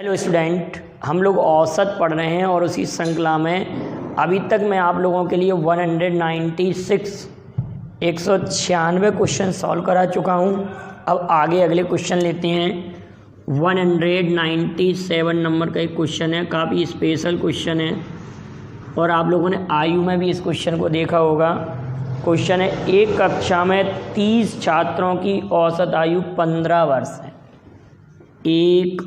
Hello student, हम लोग औसत पढ़ रहे हैं और उसी श्रृंखला में अभी तक मैं आप लोगों के लिए 196 क्वेश्चन सॉल्व करा चुका हूं। अब आगे अगले क्वेश्चन लेते हैं। 197 नंबर का एक क्वेश्चन है, काफ़ी स्पेशल क्वेश्चन है और आप लोगों ने आयु में भी इस क्वेश्चन को देखा होगा। क्वेश्चन है, एक कक्षा में 30 छात्रों की औसत आयु 15 वर्ष है। एक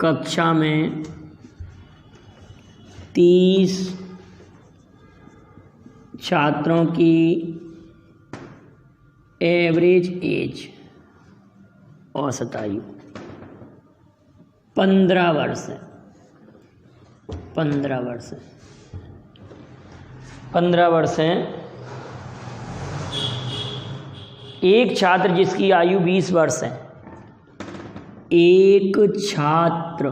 कक्षा में 30 छात्रों की एवरेज एज औसत आयु 15 वर्ष है। 15 वर्ष है। 15 वर्ष है। एक छात्र जिसकी आयु 20 वर्ष है। एक छात्र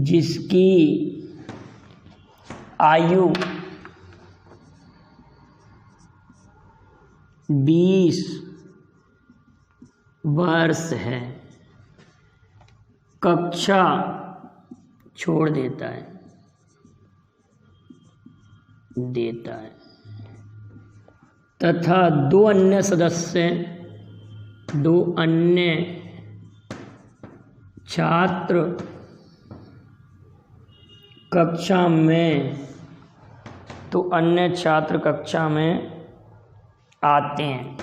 जिसकी आयु 20 वर्ष है, कक्षा छोड़ देता है तथा दो अन्य छात्र कक्षा में आते हैं।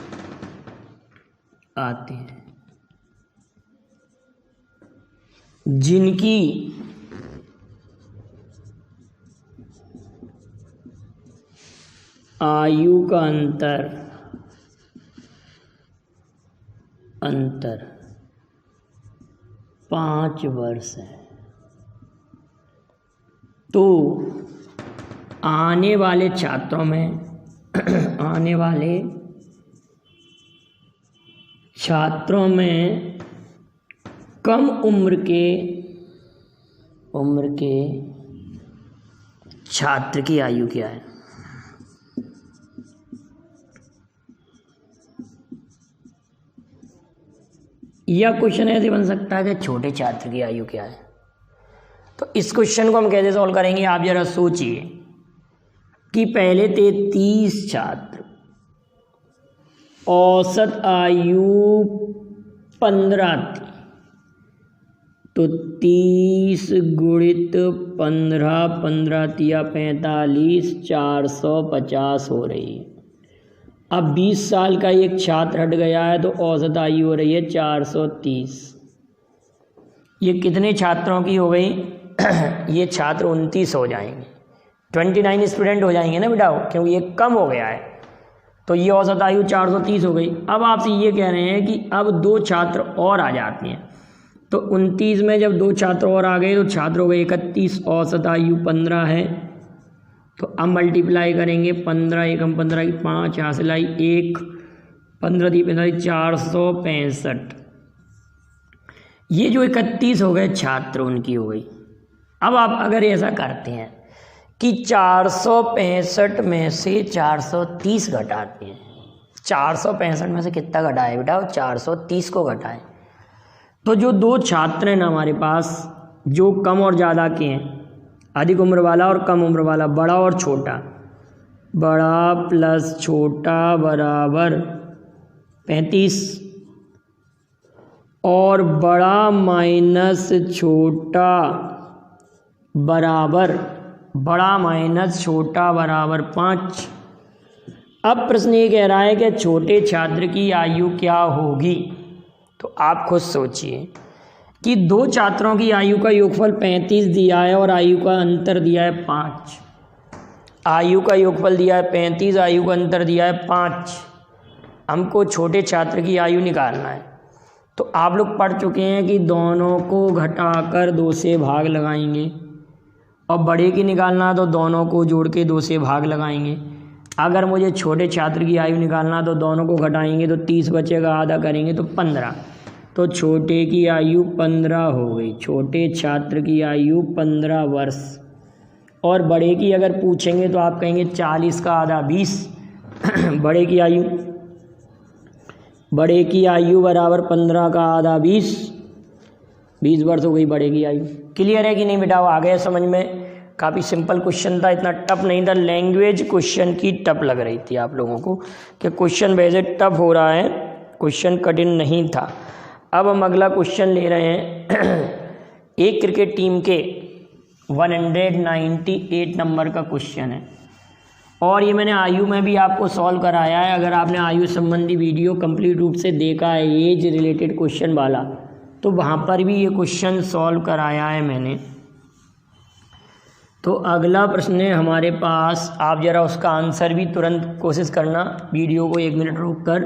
जिनकी आयु का अंतर 5 वर्ष है। तो आने वाले छात्रों में कम उम्र के छात्र की आयु क्या है? यह क्वेश्चन ऐसे बन सकता है कि छोटे छात्र की आयु क्या है। तो इस क्वेश्चन को हम कैसे सॉल्व करेंगे, आप जरा सोचिए कि पहले थे 30 छात्र, औसत आयु 15 थी, तो 30 गुणित 15, 15 तिया 45, 450 हो रही है। अब 20 साल का एक छात्र हट गया है तो औसत आयु हो रही है 430। ये कितने छात्रों की हो गई? ये छात्र 29 हो जाएंगे, 29 स्टूडेंट हो जाएंगे ना बेटा, क्योंकि ये कम हो गया है। तो ये औसत आयु 430 हो गई। अब आपसे ये कह रहे हैं कि अब 2 छात्र और आ जाते हैं, तो 29 में जब 2 छात्र और आ गए तो छात्र हो गए 31, औसत आयु 15 है। तो अब मल्टीप्लाई करेंगे, 15 एकम 15 की 5 यहाँ से लाई 1, 15 दी 45, 465। ये जो 31 हो गए छात्र उनकी हो गई। अब आप अगर ऐसा करते हैं कि 465 में से 430 घटाते हैं, 465 में से कितना घटाए बेटा? 430 को घटाएं। तो जो 2 छात्र हैं ना हमारे पास, जो कम और ज़्यादा के हैं, अधिक उम्र वाला और कम उम्र वाला, बड़ा और छोटा, बड़ा प्लस छोटा बराबर 35, और बड़ा माइनस छोटा बराबर 5। अब प्रश्न ये कह रहा है कि छोटे छात्र की आयु क्या होगी। तो आप खुद सोचिए कि 2 छात्रों की आयु का योगफल 35 दिया है और आयु का अंतर दिया है 5। आयु का योगफल दिया है 35, आयु का अंतर दिया है 5। हमको छोटे छात्र की आयु निकालना है। तो आप लोग पढ़ चुके हैं कि दोनों को घटाकर 2 से भाग लगाएंगे, और बड़े की निकालना तो दोनों को जोड़ के 2 से भाग लगाएंगे। अगर मुझे छोटे छात्र की आयु निकालना तो दोनों को घटाएंगे तो 30 बचेगा, आधा करेंगे तो 15। तो छोटे की आयु 15 हो गई, छोटे छात्र की आयु 15 वर्ष। और बड़े की अगर पूछेंगे तो आप कहेंगे 40 का आधा 20। बड़े की आयु बड़े की आयु बराबर 15 का आधा 20 वर्ष हो गई बड़े की आयु। क्लियर है कि नहीं बेटा? आ गया समझ में? काफ़ी सिंपल क्वेश्चन था, इतना टफ नहीं था। लैंग्वेज क्वेश्चन की टफ लग रही थी आप लोगों को कि क्वेश्चन वैसे टफ हो रहा है, क्वेश्चन कठिन नहीं था। अब हम अगला क्वेश्चन ले रहे हैं। एक क्रिकेट टीम के 198 नंबर का क्वेश्चन है और ये मैंने आयु में भी आपको सॉल्व कराया है। अगर आपने आयु संबंधी वीडियो कंप्लीट रूप से देखा है, एज रिलेटेड क्वेश्चन वाला, तो वहाँ पर भी ये क्वेश्चन सॉल्व कराया है मैंने। तो अगला प्रश्न है हमारे पास, आप ज़रा उसका आंसर भी तुरंत कोशिश करना, वीडियो को 1 मिनट रोक कर।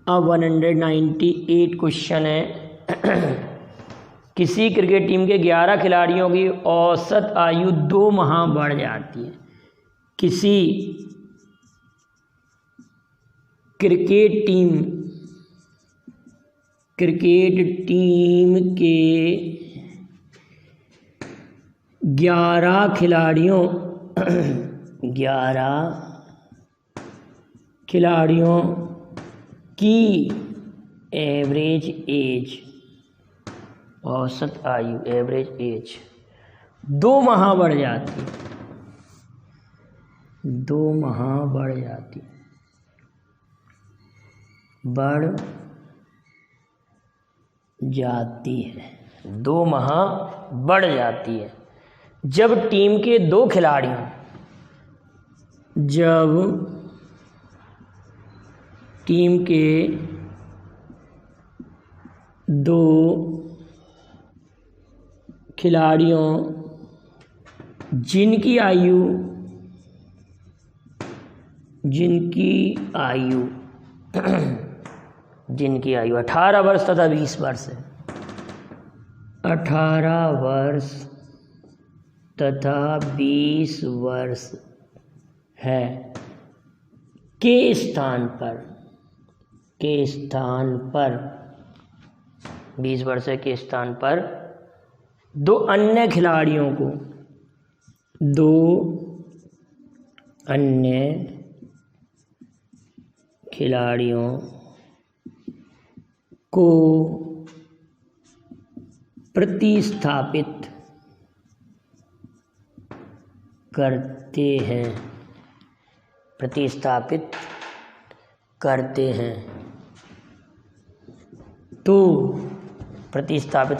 अब 198 क्वेश्चन है। किसी क्रिकेट टीम के 11 खिलाड़ियों की औसत आयु 2 माह बढ़ जाती है। किसी क्रिकेट टीम के 11 खिलाड़ियों की एवरेज एज, औसत आयु, एवरेज एज 2 माह बढ़ जाती है। 2 माह बढ़ जाती है। 2 माह बढ़ जाती है जब टीम के 2 खिलाड़ियों, जिनकी आयु 18 वर्ष तथा 20 वर्ष है। 18 वर्ष तथा 20 वर्ष है के स्थान पर 20 वर्ष के स्थान पर 2 अन्य खिलाड़ियों को प्रतिस्थापित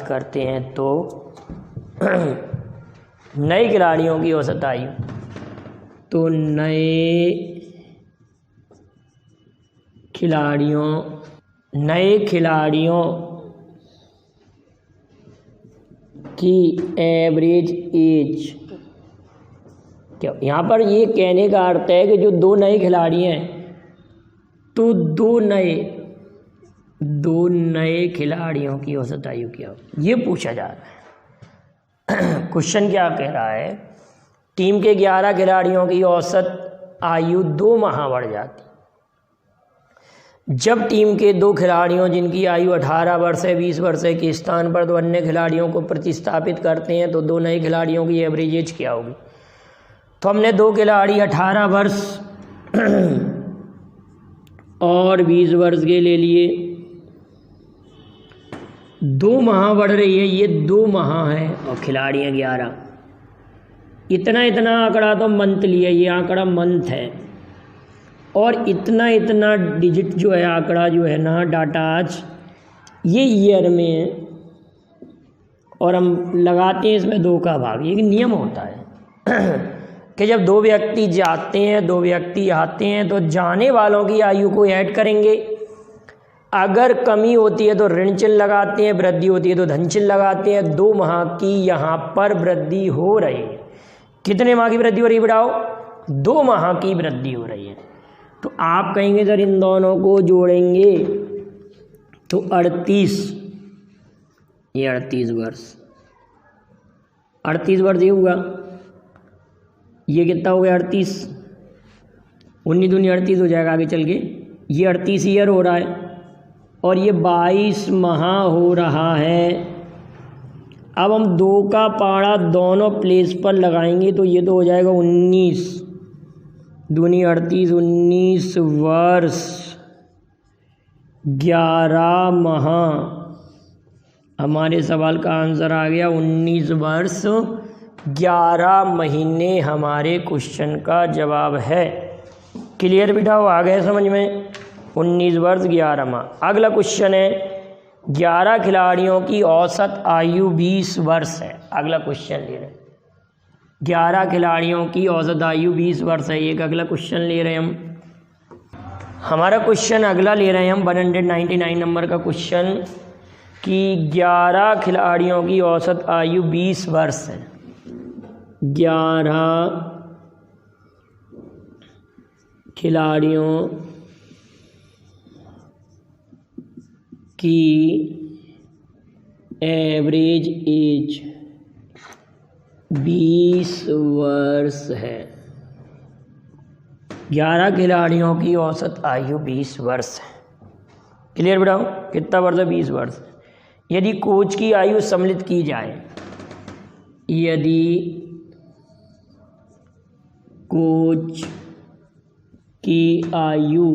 करते हैं तो नए खिलाड़ियों की औसत आयु, तो नए खिलाड़ियों की एवरेज एज, क्या यहाँ पर ये कहने का अर्थ है कि जो 2 नए खिलाड़ी हैं तो 2 नए खिलाड़ियों की औसत आयु क्या, ये पूछा जा रहा है। क्वेश्चन क्या कह रहा है? टीम के 11 खिलाड़ियों की औसत आयु 2 माह बढ़ जाती जब टीम के 2 खिलाड़ियों जिनकी आयु 18 वर्ष है 20 वर्ष है के स्थान पर 2 अन्य खिलाड़ियों को प्रतिस्थापित करते हैं तो 2 नए खिलाड़ियों की एवरेज एज क्या होगी। तो हमने 2 खिलाड़ी 18 वर्ष और 20 वर्ष के ले लिए। 2 माह बढ़ रही है, ये 2 माह है और खिलाड़ी हैं 11। इतना आंकड़ा तो मंथ लिया, ये आंकड़ा मंथ है और इतना डिजिट जो है, आंकड़ा जो है ना, डाटा आज ये ईयर में है और हम लगाते हैं इसमें 2 का भाग। ये नियम होता है कि जब 2 व्यक्ति जाते हैं 2 व्यक्ति आते हैं तो जाने वालों की आयु को ऐड करेंगे। अगर कमी होती है तो ऋण चिन्ह लगाते हैं, वृद्धि होती है तो धन चिन्ह लगाते हैं। 2 माह की यहाँ पर वृद्धि हो रही है। कितने माह की वृद्धि हो रही है बेटाओ? 2 माह की वृद्धि हो रही है। तो आप कहेंगे सर इन दोनों को जोड़ेंगे तो 38, ये 38 वर्ष, 38 वर्ष ये हुआ। ये कितना हो गया? 38, 19 दूनी 38 हो जाएगा आगे चल के। ये 38 ईयर हो रहा है और ये 22 माह हो रहा है। अब हम 2 का पाड़ा दोनों प्लेस पर लगाएंगे तो ये तो हो जाएगा 19 दूनी 38, 19 वर्ष 11 माह। हमारे सवाल का आंसर आ गया 19 वर्ष 11 महीने हमारे क्वेश्चन का जवाब है। क्लियर बेटा, आ गए समझ में? 19 वर्ष 11 माह। अगला क्वेश्चन है 11 खिलाड़ियों की औसत आयु 20 वर्ष है। अगला क्वेश्चन ले रहे हैं 11 खिलाड़ियों की औसत आयु 20 वर्ष है। एक अगला क्वेश्चन ले रहे हैं हम। हमारा क्वेश्चन अगला ले रहे हैं हम 199 नंबर का क्वेश्चन कि 11 खिलाड़ियों की औसत आयु 20 वर्ष है। 11 खिलाड़ियों की एवरेज एज 20 वर्ष है। 11 खिलाड़ियों की औसत आयु 20 वर्ष है। क्लियर बेटा? कितना वर्ष है? 20 वर्ष। यदि कोच की आयु सम्मिलित की जाए, यदि कोच की आयु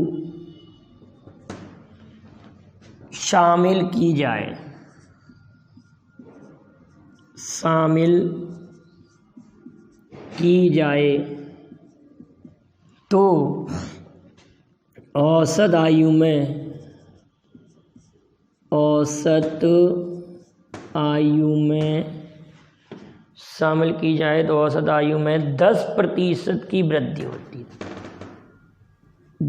शामिल की जाए, शामिल की जाए तो औसत आयु में शामिल की जाए तो औसत आयु में 10% की वृद्धि होती है।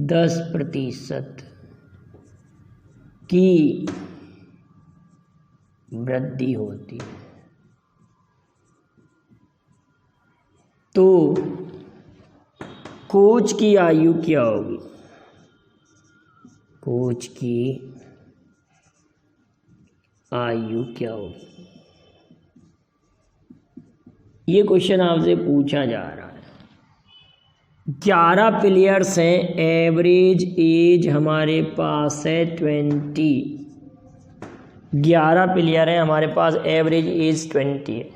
10% की वृद्धि होती है। तो कोच की आयु क्या होगी? कोच की आयु क्या होगी? ये क्वेश्चन आपसे पूछा जा रहा है। 11 प्लेयर्स हैं, एवरेज एज हमारे पास है 20। 11 प्लेयर हैं हमारे पास, एवरेज एज 20 है।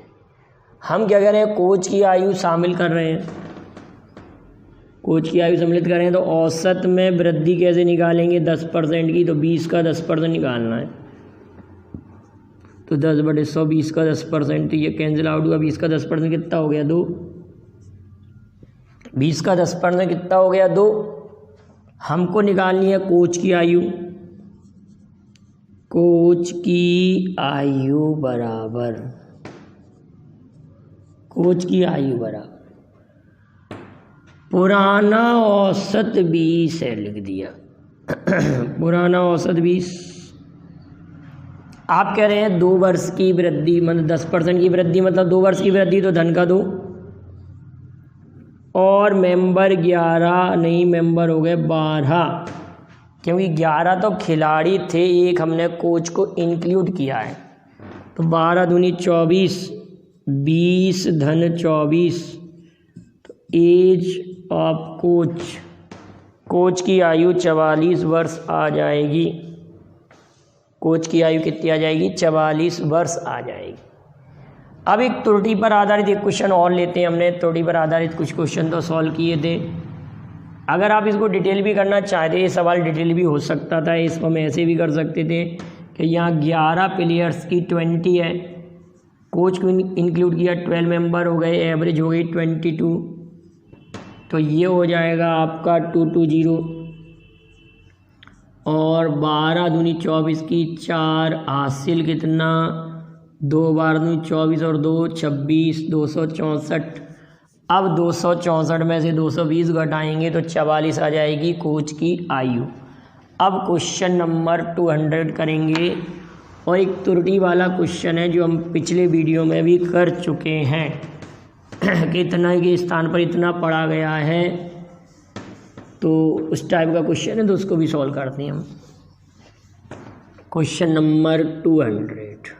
हम क्या कर रहे हैं? कोच की आयु शामिल कर रहे हैं। कोच की आयु सम्मिलित करें तो औसत में वृद्धि कैसे निकालेंगे? 10% की, तो 20 का 10% निकालना है। तो 10/100, 20 का 10%, तो ये कैंसिल आउट हुआ। 20 का 10% कितना हो गया? 2। 20 का 10% कितना हो गया? 2। हमको निकालनी है कोच की आयु। कोच की आयु बराबर, कोच की आयु बराबर पुराना औसत 20 है, लिख दिया। पुराना औसत 20। आप कह रहे हैं 2 वर्ष की वृद्धि, मतलब 10% की वृद्धि, मतलब 2 वर्ष की वृद्धि, तो धन का 2 और मेंबर 11 नहीं, मेंबर हो गए 12, क्योंकि 11 तो खिलाड़ी थे, एक हमने कोच को इंक्लूड किया है। तो 12 दूनी 24, 20 धन 24, तो एज ऑफ कोच, कोच की आयु 44 वर्ष आ जाएगी। कोच की आयु कितनी आ जाएगी? 44 वर्ष आ जाएगी। अब एक त्रुटि पर आधारित एक क्वेश्चन और लेते हैं। हमने त्रुटि पर आधारित कुछ क्वेश्चन तो सॉल्व किए थे। अगर आप इसको डिटेल भी करना चाहते, ये सवाल डिटेल भी हो सकता था। इसको हम ऐसे भी कर सकते थे कि यहाँ 11 प्लेयर्स की 20 है, कोच को इंक्लूड किया, 12 मेंबर हो गए, एवरेज हो गई 22, तो ये हो जाएगा आपका 220। और 12 दूनी 24 की 4 हासिल कितना? 2 12 दूनी 24 और 2 26, 264। अब 264 में से 220 घटाएंगे तो 44 आ जाएगी कोच की आयु। अब क्वेश्चन नंबर 200 करेंगे, और एक त्रुटि वाला क्वेश्चन है जो हम पिछले वीडियो में भी कर चुके हैं कि इतना के स्थान पर इतना पढ़ा गया है, तो उस टाइप का क्वेश्चन है, तो उसको भी सॉल्व करते हैं हम। क्वेश्चन नंबर 200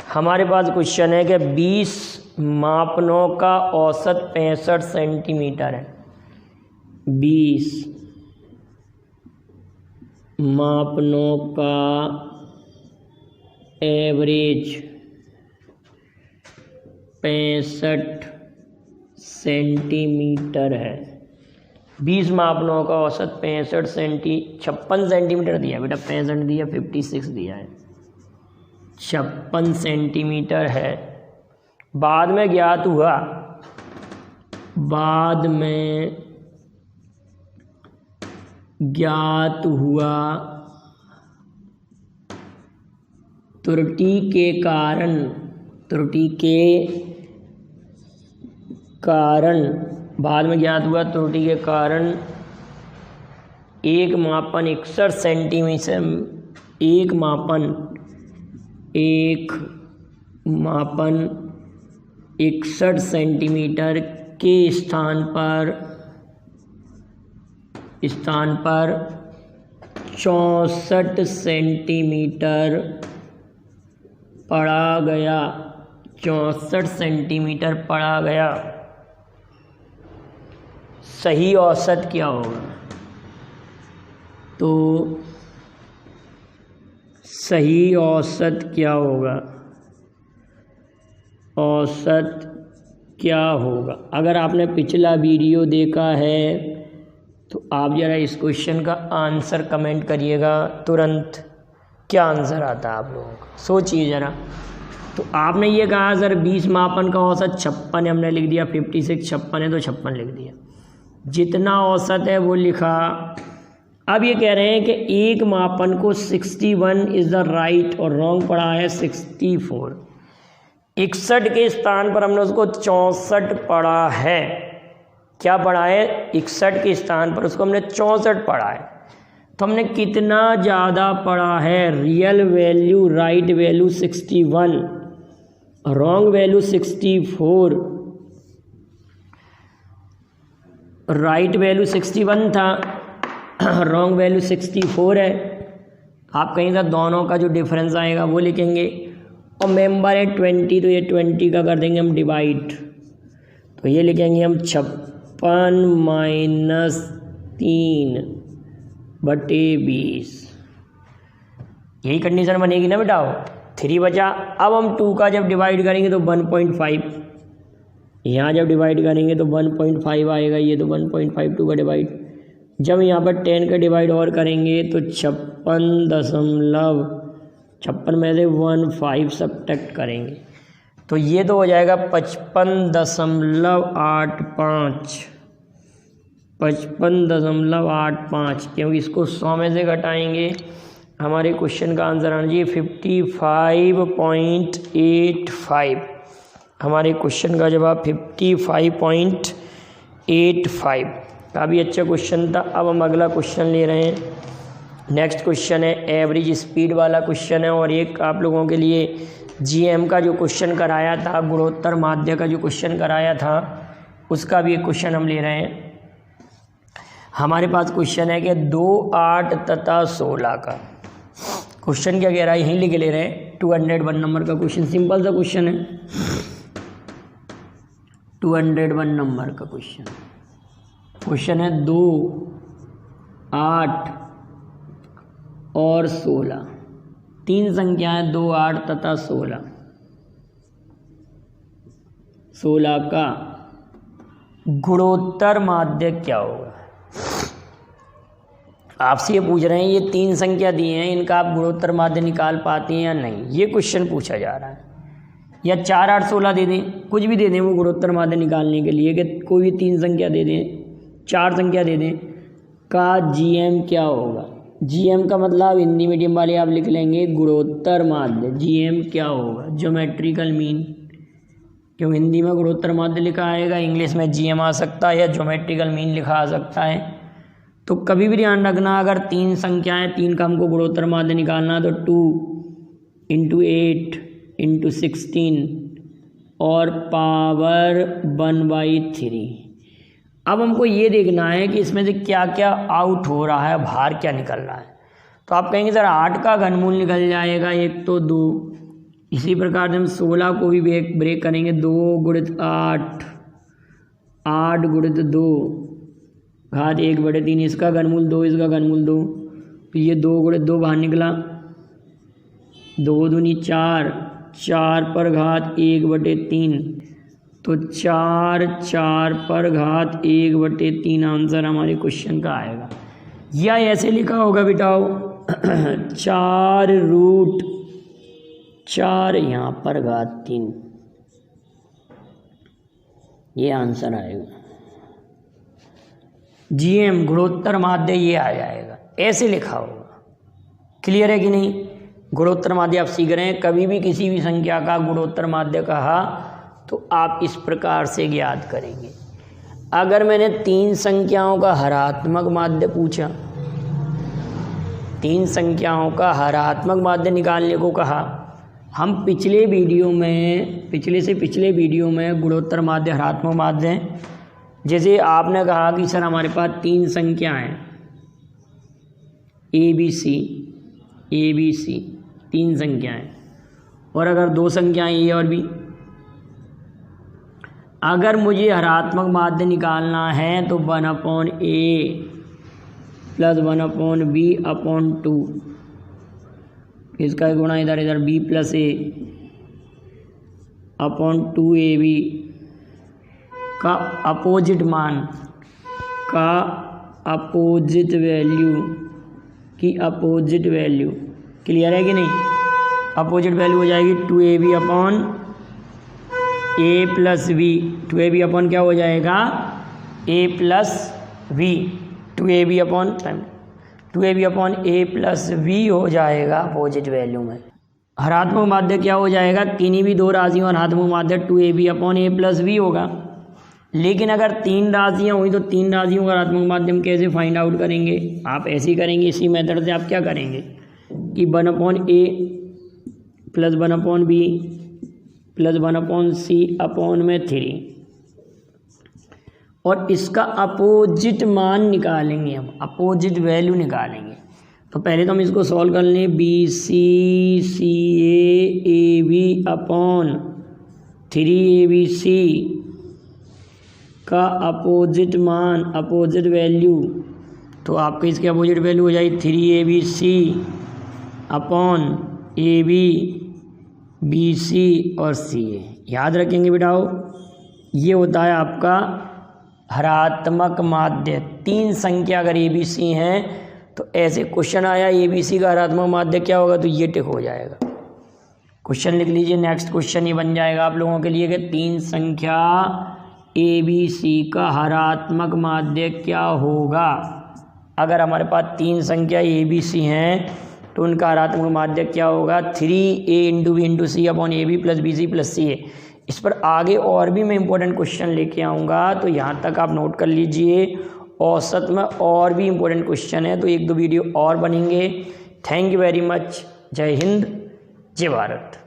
हमारे पास क्वेश्चन है कि 20 मापनों का औसत 65 सेंटीमीटर है। 20 मापनों का एवरेज 65 सेंटीमीटर है। 20 मापनों का औसत 56 सेंटीमीटर दिया बेटा, 65 दिया, 56 दिया है, 56 सेंटीमीटर है। बाद में ज्ञात हुआ त्रुटि के कारण एक मापन 61 सेंटीमीटर के स्थान पर 64 सेंटीमीटर पढ़ा गया। 64 सेंटीमीटर पढ़ा गया। सही औसत क्या होगा? तो सही औसत क्या होगा? औसत क्या होगा? अगर आपने पिछला वीडियो देखा है तो आप ज़रा इस क्वेश्चन का आंसर कमेंट करिएगा तुरंत। क्या आंसर आता है आप लोगों का, सोचिए ज़रा। तो आपने ये कहा सर 20 मापन का औसत 56 है, हमने लिख दिया 56, 56 है तो 56 लिख दिया। जितना औसत है वो लिखा। अब ये कह रहे हैं कि एक मापन को 61 इज़ द राइट और रॉन्ग पढ़ा है 64। 61 के स्थान पर हमने उसको 64 पढ़ा है। क्या पढ़ा है? 61 के स्थान पर उसको हमने 64 पढ़ा है। तो हमने कितना ज़्यादा पढ़ा है? Real value, right value 61, wrong value 64। Right value 61 था, रॉन्ग वैल्यू 64 है। आप कहीं का दोनों का जो डिफरेंस आएगा वो लिखेंगे। और मेंबर है 20, तो ये 20 का कर देंगे हम डिवाइड। तो ये लिखेंगे हम 56 - 3/20। यही कंडीशन बनेगी ना बेटा। 3 बचा। अब हम 2 का जब डिवाइड करेंगे तो 1.5, यहाँ जब डिवाइड करेंगे तो 1.5 आएगा। ये तो 1.5 2 का डिवाइड। जब यहाँ पर 10 का डिवाइड और करेंगे तो 56 में से 15 सब्ट्रैक्ट करेंगे तो ये तो हो जाएगा 55.85। 55.85, क्योंकि इसको 100 में से घटाएंगे हमारे क्वेश्चन का आंसर आना चाहिए 55.85। हमारे क्वेश्चन का जवाब 55.85। काफ़ी अच्छा क्वेश्चन था। अब हम अगला क्वेश्चन ले रहे हैं। नेक्स्ट क्वेश्चन है एवरेज स्पीड वाला क्वेश्चन है। और एक आप लोगों के लिए जीएम का जो क्वेश्चन कराया था, गुणोत्तर माध्य का जो क्वेश्चन कराया था, उसका भी एक क्वेश्चन हम ले रहे हैं। हमारे पास क्वेश्चन है कि 2, 8 तथा 16 का क्वेश्चन क्या कह रहा है, यहीं लिख ले रहे हैं। 201 नंबर का क्वेश्चन, सिंपल सा क्वेश्चन है। 201 नंबर का क्वेश्चन है 2, 8 और 16, 3 संख्याएं 2, 8 तथा 16 का गुणोत्तर माध्य क्या होगा। आपसे ये पूछ रहे हैं, ये 3 संख्या दी हैं, इनका आप गुणोत्तर माध्य निकाल पाते हैं या नहीं, ये क्वेश्चन पूछा जा रहा है। या 4, 8, 16 दे दें, कुछ भी दे दें वो गुणोत्तर माध्य निकालने के लिए, कि कोई भी 3 संख्या दे दें, 4 संख्या दे दें, का जीएम क्या होगा। जीएम का मतलब हिंदी मीडियम वाले आप लिख लेंगे गुणोत्तर माध्य। जीएम क्या होगा? Geometrical mean. क्यों हिंदी में गुणोत्तर माध्य लिखा आएगा, इंग्लिश में जीएम आ सकता है या ज्योमेट्रिकल मीन लिखा आ सकता है। तो कभी भी ध्यान रखना, अगर 3 संख्याएं, 3 का हमको गुणोत्तर माध्य निकालना तो 2 × 8 × 16 और पावर 1/3। अब हमको ये देखना है कि इसमें से क्या क्या आउट हो रहा है, बाहर क्या निकल रहा है। तो आप कहेंगे सर 8 का घनमूल निकल जाएगा, एक तो 2। इसी प्रकार से हम 16 को भी ब्रेक करेंगे। 2 × 8, 8 × 2 घात 1/3। इसका घनमूल 2, इसका घनमूल 2, तो ये 2 × 2 बाहर निकला। 2 दूनी 4, 4 पर घात 1/3। तो 4 4 पर घात 1/3 आंसर हमारे क्वेश्चन का आएगा। या ऐसे लिखा होगा बेटाओ 4√4 यहाँ पर घात 3, ये आंसर आएगा। GM गुणोत्तर माध्य ये आ जाएगा, ऐसे लिखा होगा। क्लियर है कि नहीं? गुणोत्तर माध्य आप सीख रहे हैं, कभी भी किसी भी संख्या का गुणोत्तर माध्य कहा तो आप इस प्रकार से ज्ञात करेंगे। अगर मैंने 3 संख्याओं का हरात्मक माध्य पूछा, 3 संख्याओं का हरात्मक माध्य निकालने को कहा, हम पिछले वीडियो में गुणोत्तर माध्य हरात्मक माध्य हैं। जैसे आपने कहा कि सर हमारे पास 3 संख्याएं ABC 3 संख्याएं, और अगर 2 संख्याएं A और B, अगर मुझे हरात्मक माध्य निकालना है तो 1/A + 1/B/2, इसका गुणा इधर B + A/2AB का अपोजिट मान का अपोजिट वैल्यू क्लियर है कि नहीं? अपोजिट वैल्यू हो जाएगी 2AB/A + V। 2AB अपॉन क्या हो जाएगा? A + V। 2AB/A + V हो जाएगा अपोजिट वैल्यू में। हरात्मक माध्य क्या हो जाएगा? किन्हीं भी 2 राशियों और हरात्मक माध्य 2AB/A + V होगा। लेकिन अगर 3 राशियाँ हुई तो 3 राशियों का हरात्मक माध्य हम कैसे फाइंड आउट करेंगे? आप ऐसे ही करेंगे, इसी मेथड से आप क्या करेंगे कि 1/A + 1/B + 1/C/3, और इसका अपोजिट मान निकालेंगे, हम अपोजिट वैल्यू निकालेंगे। तो पहले तो हम इसको सॉल्व कर लें। BC/CA/AB/3ABC का अपोजिट मान, अपोजिट वैल्यू, तो आपके इसके अपोजिट वैल्यू हो जाएगी 3ABC/AB BC और CA। याद रखेंगे बेटाओ, ये होता है आपका हरात्मक माध्य। 3 संख्या अगर ABC हैं तो ऐसे क्वेश्चन आया ABC का हरात्मक माध्य क्या होगा, तो ये टिक हो जाएगा। क्वेश्चन लिख लीजिए, नेक्स्ट क्वेश्चन ये बन जाएगा आप लोगों के लिए कि 3 संख्या ABC का हरात्मक माध्य क्या होगा। अगर हमारे पास 3 संख्या ABC हैं तो उनका हरात्मक माध्य क्या होगा? 3A/B/C/AB + BC + CA। इस पर आगे और भी मैं इंपॉर्टेंट क्वेश्चन लेके आऊँगा, तो यहाँ तक आप नोट कर लीजिए। औसत में और भी इंपॉर्टेंट क्वेश्चन है, तो 1-2 वीडियो और बनेंगे। Thank you very much. जय हिंद, जय भारत।